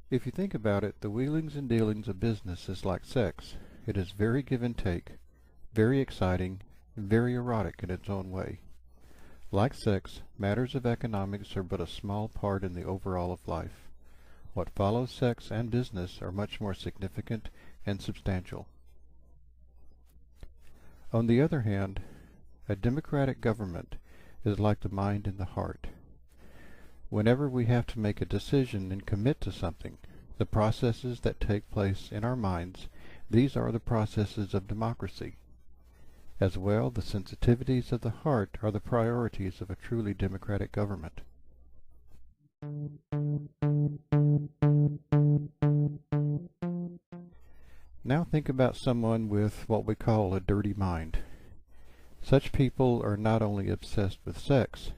If you think about it, the wheelings and dealings of business is like sex. It is very give and take, very exciting, and very erotic in its own way. Like sex, matters of economics are but a small part in the overall of life. What follows sex and business are much more significant and substantial. On the other hand, a democratic government is like the mind and the heart. Whenever we have to make a decision and commit to something, the processes that take place in our minds, these are the processes of democracy. As well, the sensitivities of the heart are the priorities of a truly democratic government. Now think about someone with what we call a dirty mind. Such people are not only obsessed with sex,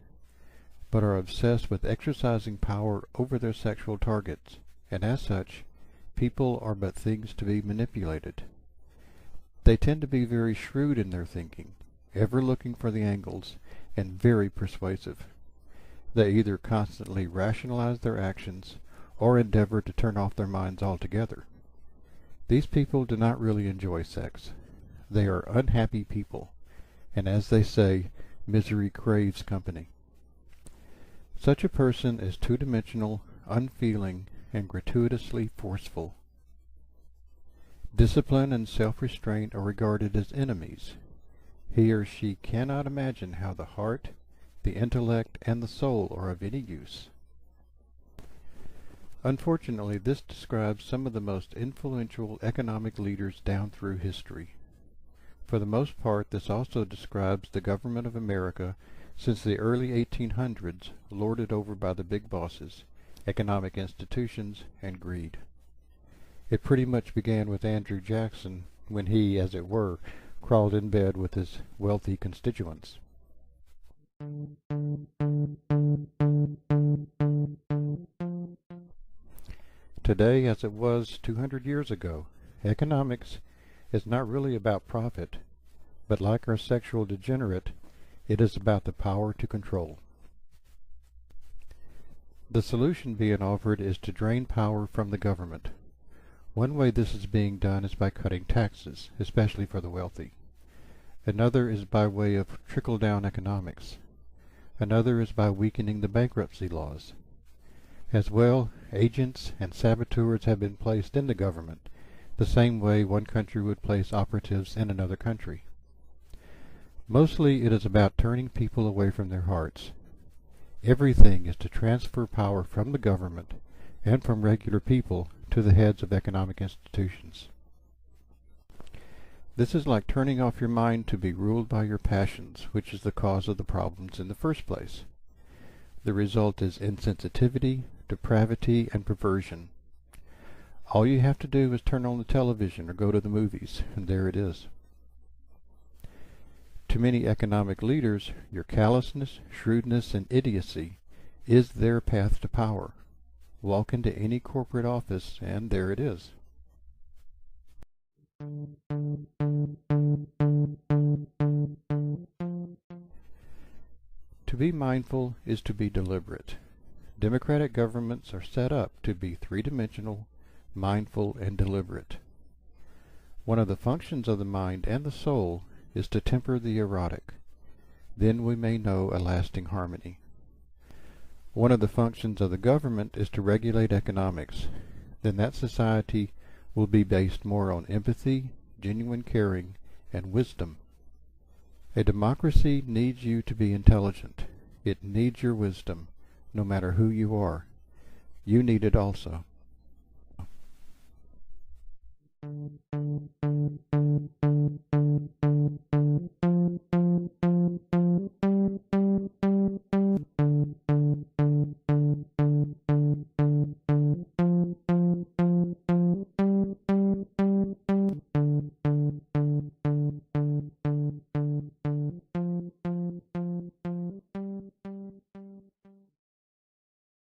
but are obsessed with exercising power over their sexual targets, and as such, people are but things to be manipulated. They tend to be very shrewd in their thinking, ever looking for the angles, and very persuasive. They either constantly rationalize their actions, or endeavor to turn off their minds altogether. These people do not really enjoy sex. They are unhappy people, and as they say, misery craves company. Such a person is two-dimensional, unfeeling, and gratuitously forceful. Discipline and self-restraint are regarded as enemies. He or she cannot imagine how the heart, the intellect, and the soul are of any use. Unfortunately, this describes some of the most influential economic leaders down through history. For the most part, this also describes the government of America since the early 1800s, lorded over by the big bosses, economic institutions, and greed. It pretty much began with Andrew Jackson when he, as it were, crawled in bed with his wealthy constituents. Today, as it was 200 years ago, economics is not really about profit, but like our sexual degenerate, it is about the power to control. The solution being offered is to drain power from the government. One way this is being done is by cutting taxes, especially for the wealthy. Another is by way of trickle-down economics. Another is by weakening the bankruptcy laws. As well, agents and saboteurs have been placed in the government, the same way one country would place operatives in another country. Mostly it is about turning people away from their hearts. Everything is to transfer power from the government and from regular people to the heads of economic institutions. This is like turning off your mind to be ruled by your passions, which is the cause of the problems in the first place. The result is insensitivity, depravity, and perversion. All you have to do is turn on the television or go to the movies, and there it is. To many economic leaders, your callousness, shrewdness, and idiocy is their path to power. Walk into any corporate office, and there it is. To be mindful is to be deliberate. Democratic governments are set up to be three-dimensional, mindful, and deliberate. One of the functions of the mind and the soul is to temper the erotic. Then we may know a lasting harmony. One of the functions of the government is to regulate economics. Then that society will be based more on empathy, genuine caring, and wisdom. A democracy needs you to be intelligent. It needs your wisdom, no matter who you are. You need it also.